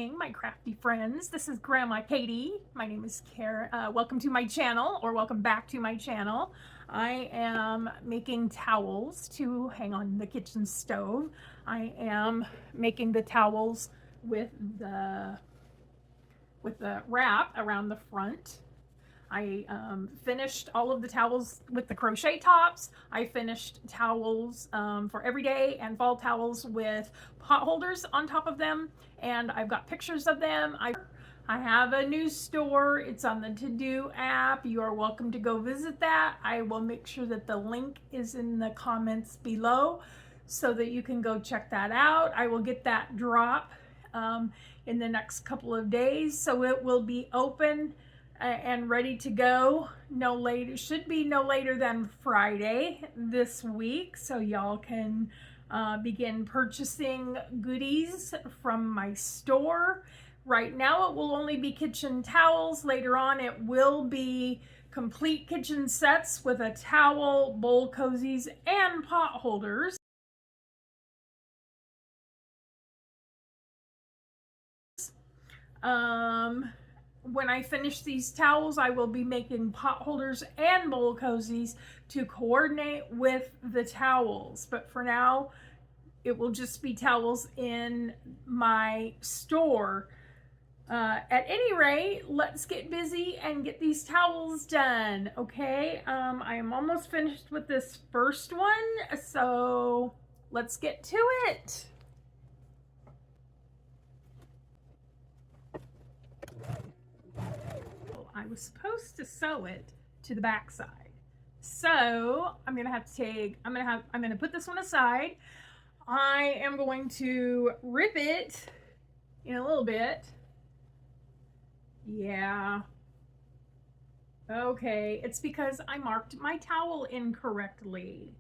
evening, my crafty friends. This is Grandma Katie. My name is Karen. Welcome to my channel, or welcome back to my channel. I am making towels to hang on the kitchen stove. I am making the towels with the wrap around the front. I finished all of the towels with the crochet tops. I finished towels for everyday and fall towels with pot holders on top of them, and I've got pictures of them. I have a new store. It's on the Tedooo app. You are welcome to go visit that. I will make sure that the link is in the comments below so that you can go check that out. I will get that drop in the next couple of days, so it will be open and ready to go should be no later than Friday this week, so y'all can begin purchasing goodies from my store. Right now it will only be kitchen towels. Later on it will be complete kitchen sets with a towel, bowl cozies, and pot holders. When I finish these towels, I will be making pot holders and bowl cozies to coordinate with the towels. But for now, it will just be towels in my store. At any rate, let's get busy and get these towels done, okay? I am almost finished with this first one, so let's get to it. I was supposed to sew it to the back side, so I'm gonna put this one aside. I am going to rip it in a little bit. Yeah, okay, it's because I marked my towel incorrectly.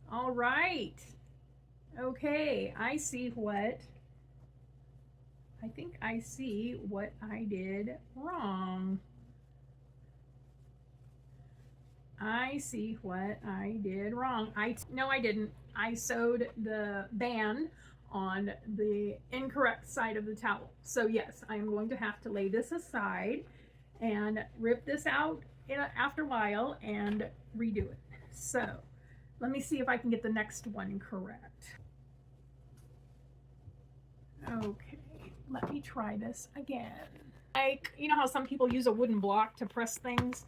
All right, okay, I think I see what I did wrong. I see what I did wrong. No, I didn't. I sewed the band on the incorrect side of the towel. So yes, I am going to have to lay this aside and rip this out after a while and redo it. So let me see if I can get the next one correct. Okay, let me try this again. Like, you know how some people use a wooden block to press things?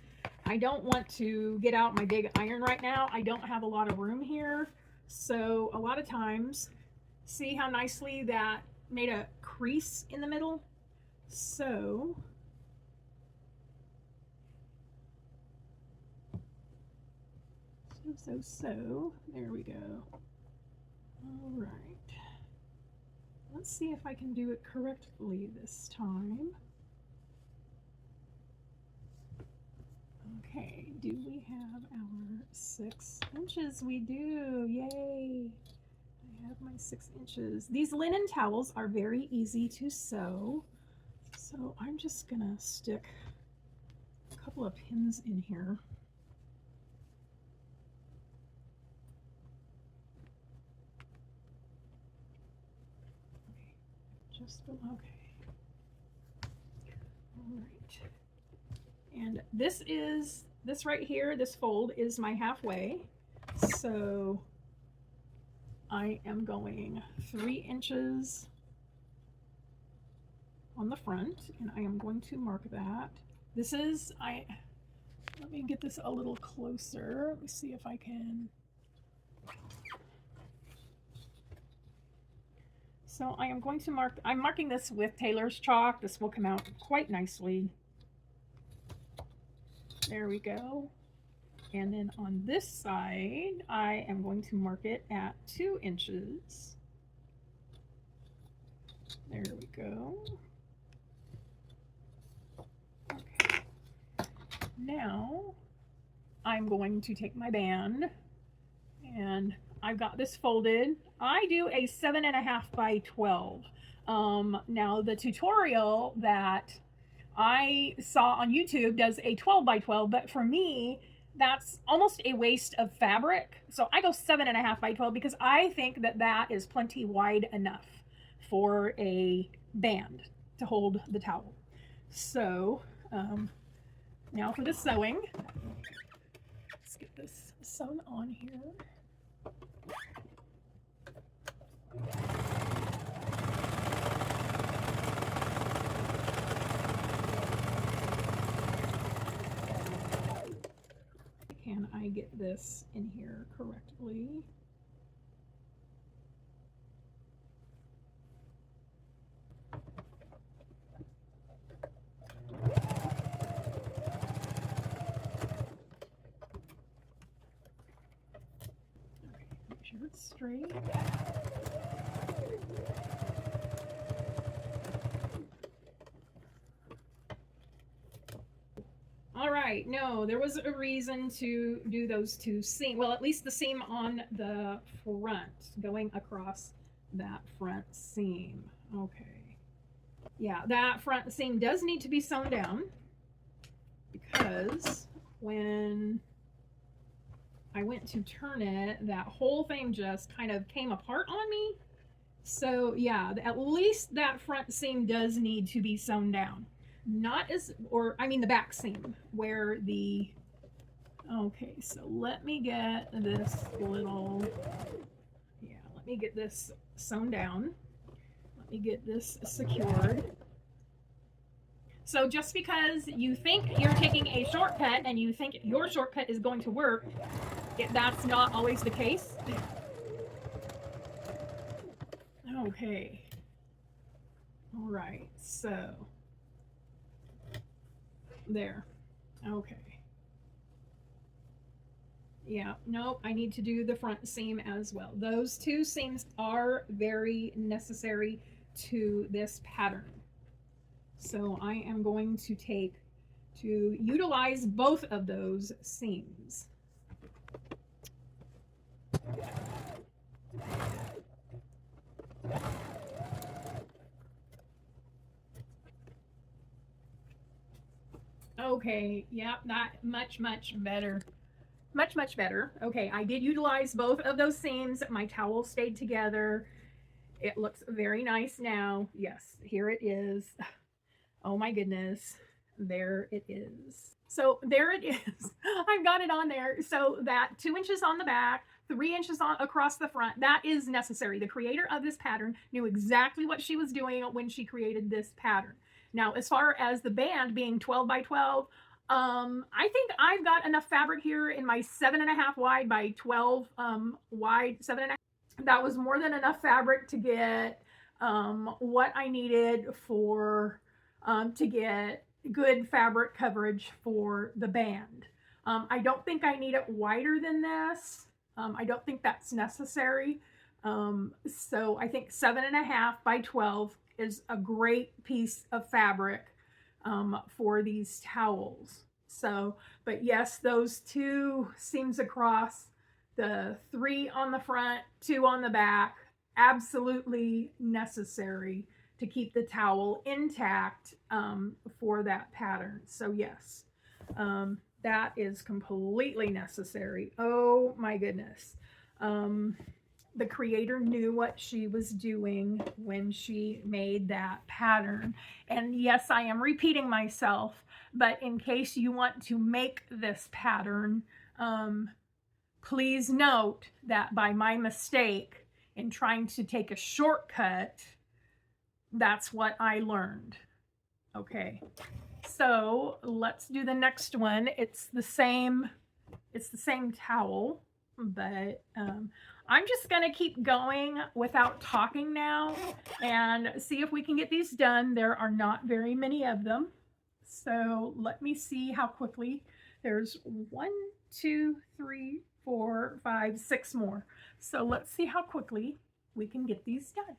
I don't want to get out my big iron right now. I don't have a lot of room here. So a lot of times, see how nicely that made a crease in the middle? So there we go. All right. Let's see if I can do it correctly this time. Okay, do we have our 6 inches? We do, yay! I have my 6 inches. These linen towels are very easy to sew, so I'm just gonna stick a couple of pins in here. Okay. All right. And this right here, this fold is my halfway. So I am going 3 inches on the front, and I am going to mark that. Let me get this a little closer. Let me see if I can. So I am going to I'm marking this with tailor's chalk. This will come out quite nicely. There we go. And then on this side, I am going to mark it at 2 inches. There we go. Okay. Now I'm going to take my band, and I've got this folded. I do a 7.5 by 12. Now the tutorial that I saw on YouTube does a 12 by 12, but for me, that's almost a waste of fabric. So I go 7.5 by 12 because I think that that is plenty wide enough for a band. to hold the towel. So now for the sewing. Let's get this sewn on here. Can I get this in here correctly? Make sure it's straight. All right, no, there was a reason to do those two seams. Well, at least the seam on the front, going across that front seam. Okay. Yeah, that front seam does need to be sewn down because when I went to turn it, that whole thing just kind of came apart on me. So yeah, at least that front seam does need to be sewn down. Not as, or I mean the back seam where the, okay, so let me get this little, yeah, let me get this sewn down. Let me get this secured. So just because you think you're taking a shortcut and you think your shortcut is going to work, that's not always the case. Okay. All right, so there. Okay. Yeah, nope, I need to do the front seam as well. Those two seams are very necessary to this pattern. So I am going to utilize both of those seams. Okay, yeah, not much better. Much better. Okay, I did utilize both of those seams. My towel stayed together. It looks very nice now. Yes, here it is. Oh my goodness. There it is. So there it is. I've got it on there. So that 2 inches on the back, 3 inches across the front, that is necessary. The creator of this pattern knew exactly what she was doing when she created this pattern. Now, as far as the band being 12 by 12, I think I've got enough fabric here in my 7.5 wide by 12 wide, 7.5. That was more than enough fabric to get what I needed for to get good fabric coverage for the band. I don't think I need it wider than this. I don't think that's necessary. So I think 7.5 by 12 is a great piece of fabric for these towels. So, but yes, those 2 seams across, the 3 on the front, 2 on the back, absolutely necessary to keep the towel intact for that pattern. So yes, that is completely necessary. Oh my goodness. The creator knew what she was doing when she made that pattern. And yes, I am repeating myself, but in case you want to make this pattern, please note that by my mistake in trying to take a shortcut, that's what I learned. Okay, so let's do the next one. It's the same towel, but I'm just gonna keep going without talking now and see if we can get these done. There are not very many of them. So let me see how quickly. There's 1, 2, 3, 4, 5, 6 more. So let's see how quickly we can get these done.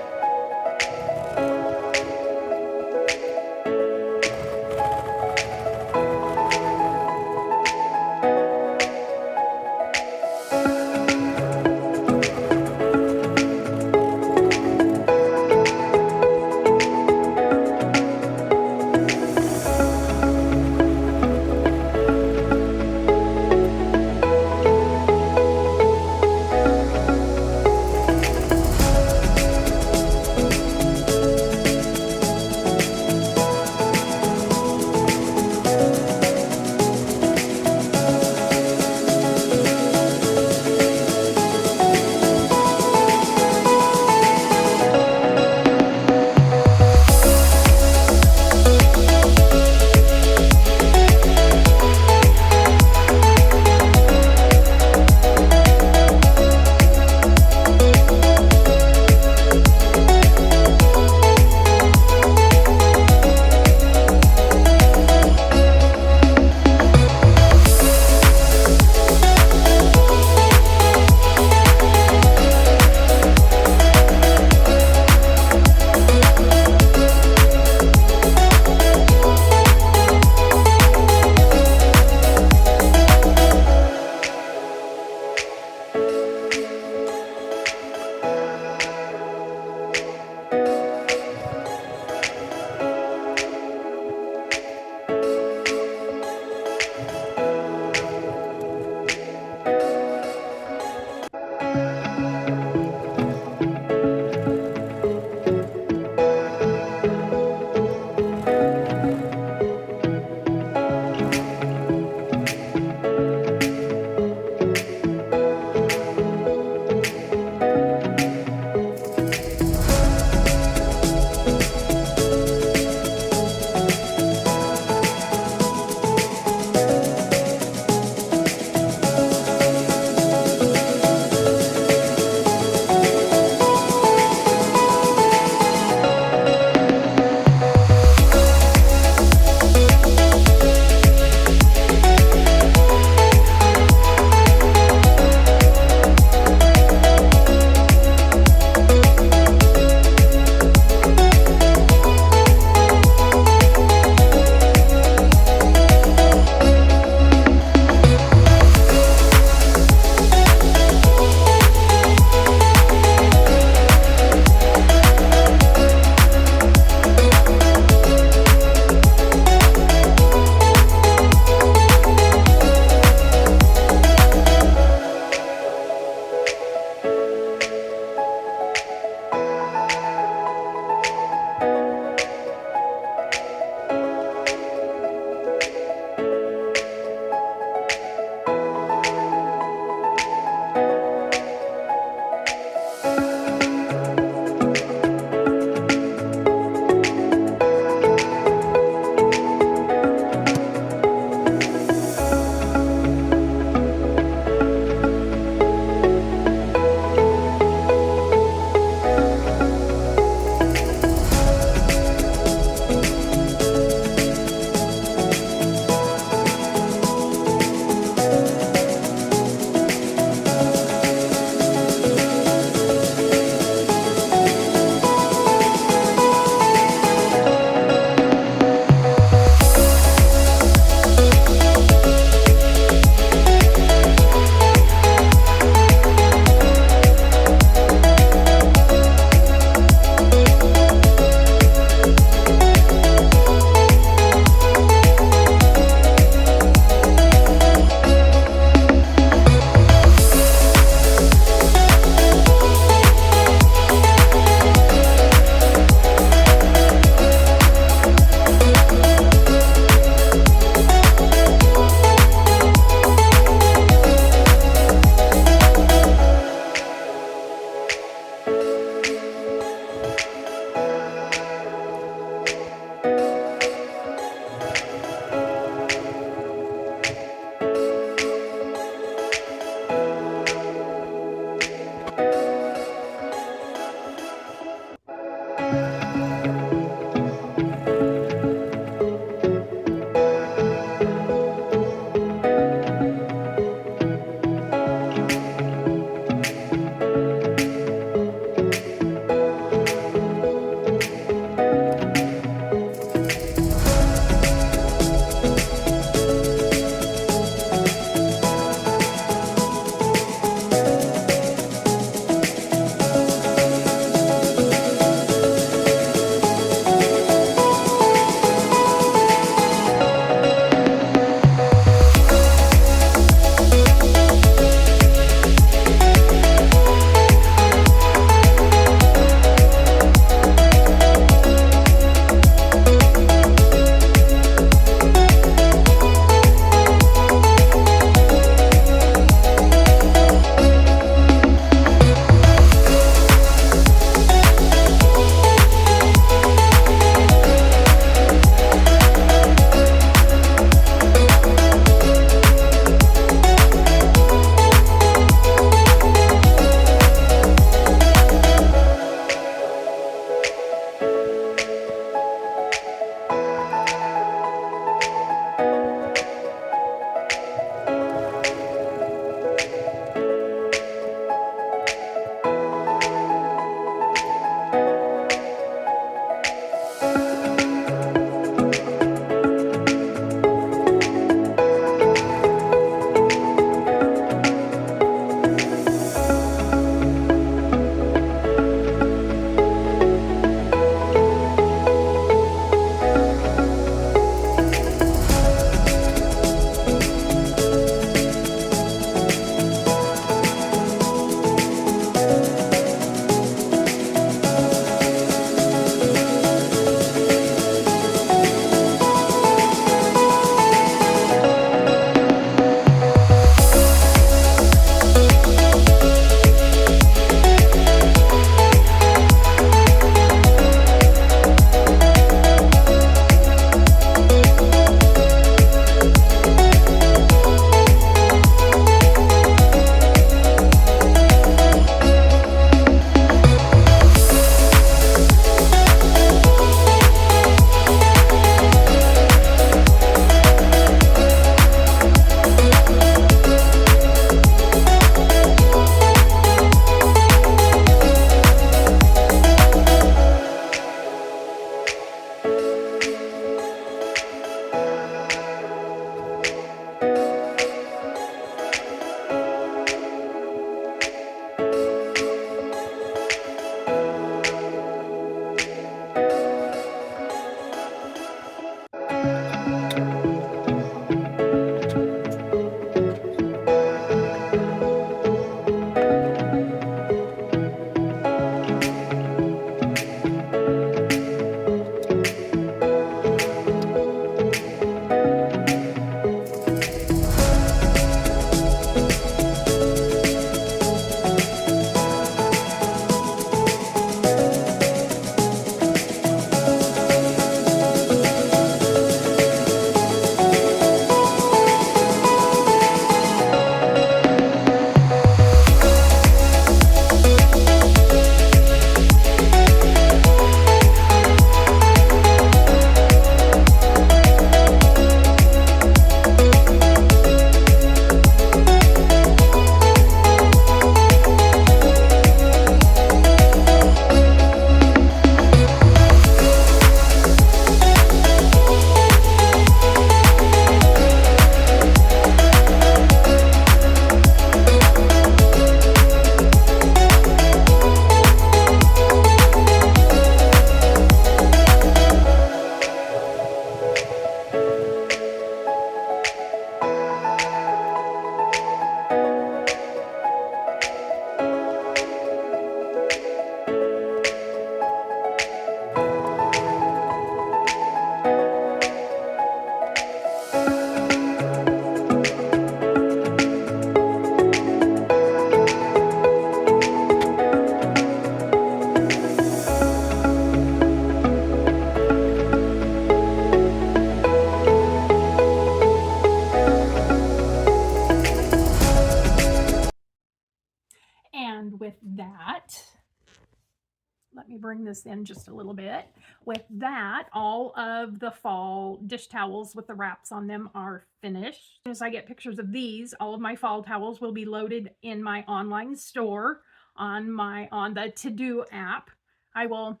let me bring this in just a little bit. With that, all of the fall dish towels with the wraps on them are finished. As soon as I get pictures of these, all of my fall towels will be loaded in my online store on the Tedooo app. I will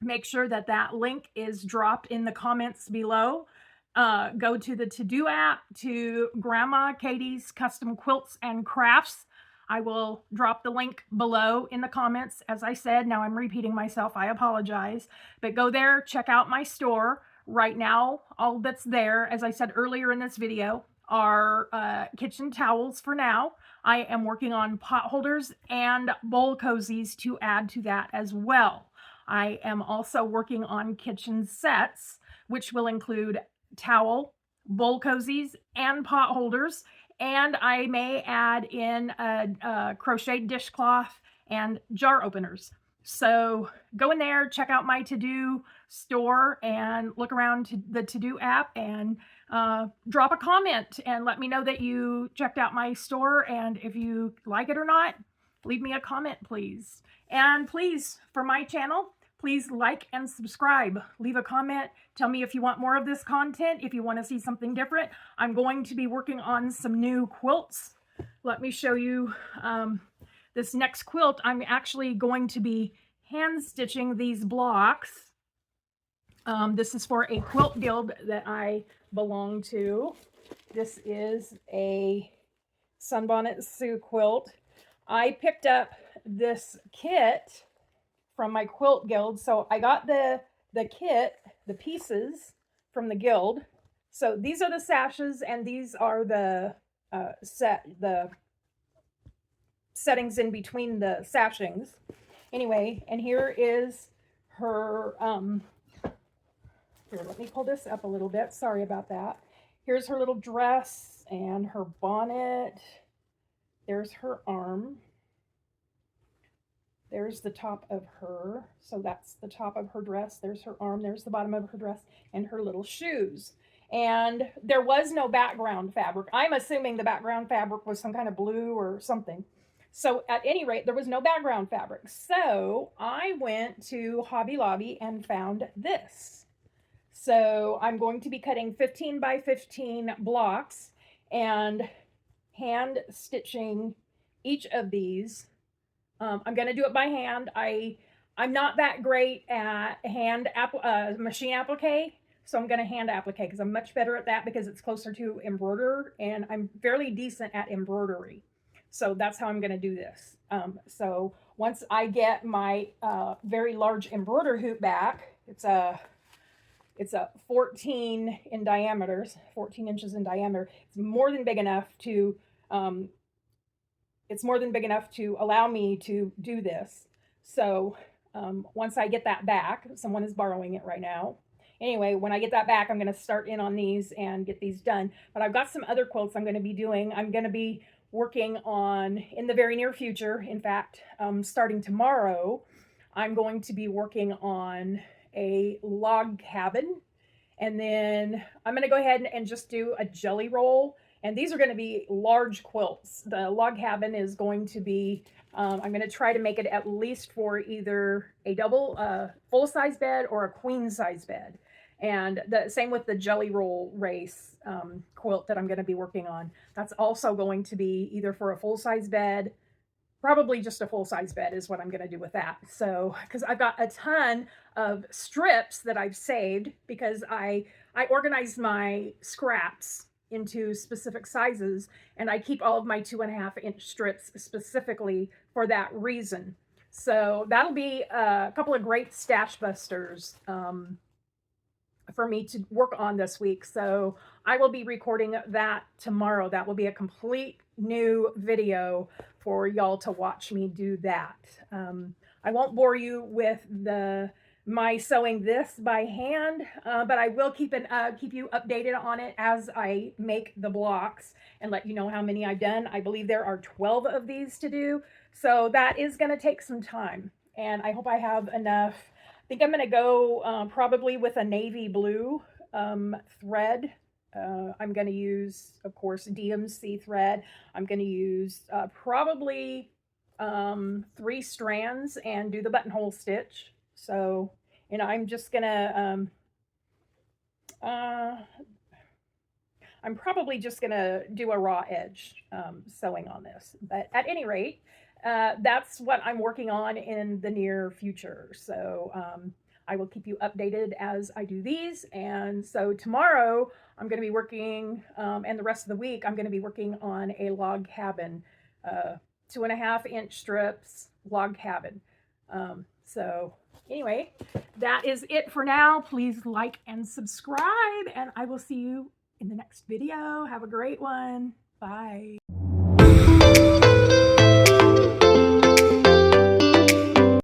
make sure that that link is dropped in the comments below. Go to the Tedooo app, to Grandma Katie's Custom Quilts and Crafts. I will drop the link below in the comments. As I said, now I'm repeating myself, I apologize. But go there, check out my store. Right now, all that's there, as I said earlier in this video, are kitchen towels for now. I am working on pot holders and bowl cozies to add to that as well. I am also working on kitchen sets, which will include towel, bowl cozies, and pot holders. And I may add in a crochet dishcloth and jar openers. So go in there, check out my Tedooo store, and look around to the Tedooo app, and drop a comment and let me know that you checked out my store. And if you like it or not, leave me a comment, please. And please, for my channel, please like and subscribe. Leave a comment. Tell me if you want more of this content, if you want to see something different. I'm going to be working on some new quilts. Let me show you this next quilt. I'm actually going to be hand stitching these blocks. This is for a quilt guild that I belong to. This is a Sunbonnet Sue quilt. I picked up this kit from my quilt guild. So I got the kit, the pieces from the guild. So these are the sashes, and these are the settings in between the sashings. Anyway, and here is her, here, let me pull this up a little bit. Sorry about that. Here's her little dress and her bonnet. There's her arm. There's the top of her, so that's the top of her dress. There's her arm, there's the bottom of her dress, and her little shoes. And there was no background fabric. I'm assuming the background fabric was some kind of blue or something. So at any rate, there was no background fabric. So I went to Hobby Lobby and found this. So I'm going to be cutting 15 by 15 blocks and hand stitching each of these. I'm going to do it by hand. I'm not that great at machine applique, so I'm going to hand applique because I'm much better at that because it's closer to embroider, and I'm fairly decent at embroidery. So that's how I'm going to do this. So once I get my very large embroider hoop back, it's a 14 in diameter, 14 inches in diameter. It's more than big enough to allow me to do this. So once I get that back, someone is borrowing it right now. Anyway, when I get that back, I'm going to start in on these and get these done. But I've got some other quilts I'm going to be doing. I'm going to be working on, in the very near future, in fact, starting tomorrow, I'm going to be working on a log cabin. And then I'm going to go ahead and just do a jelly roll. And these are going to be large quilts. The log cabin is going to be, I'm going to try to make it at least for either a double, full-size bed or a queen-size bed. And the same with the jelly roll race quilt that I'm going to be working on. That's also going to be either for a full-size bed, probably just a full-size bed is what I'm going to do with that. So, because I've got a ton of strips that I've saved because I organized my scraps into specific sizes, and I keep all of my 2.5-inch strips specifically for that reason. So that'll be a couple of great stash busters for me to work on this week. So I will be recording that tomorrow. That will be a complete new video for y'all to watch me do that. I won't bore you with my sewing this by hand, but I will keep you updated on it as I make the blocks and let you know how many I've done. I believe there are 12 of these to do, so that is going to take some time, and I hope I have enough. I think I'm going to go probably with a navy blue thread. I'm going to use, of course, DMC thread. I'm going to use probably 3 strands and do the buttonhole stitch. So, and I'm just gonna I'm probably just gonna do a raw edge sewing on this. But at any rate, that's what I'm working on in the near future. So I will keep you updated as I do these. And so tomorrow I'm going to be working, and the rest of the week I'm going to be working on a log cabin, 2.5-inch strips log cabin. So anyway, that is it for now. Please like and subscribe, and I will see you in the next video. Have a great one. Bye.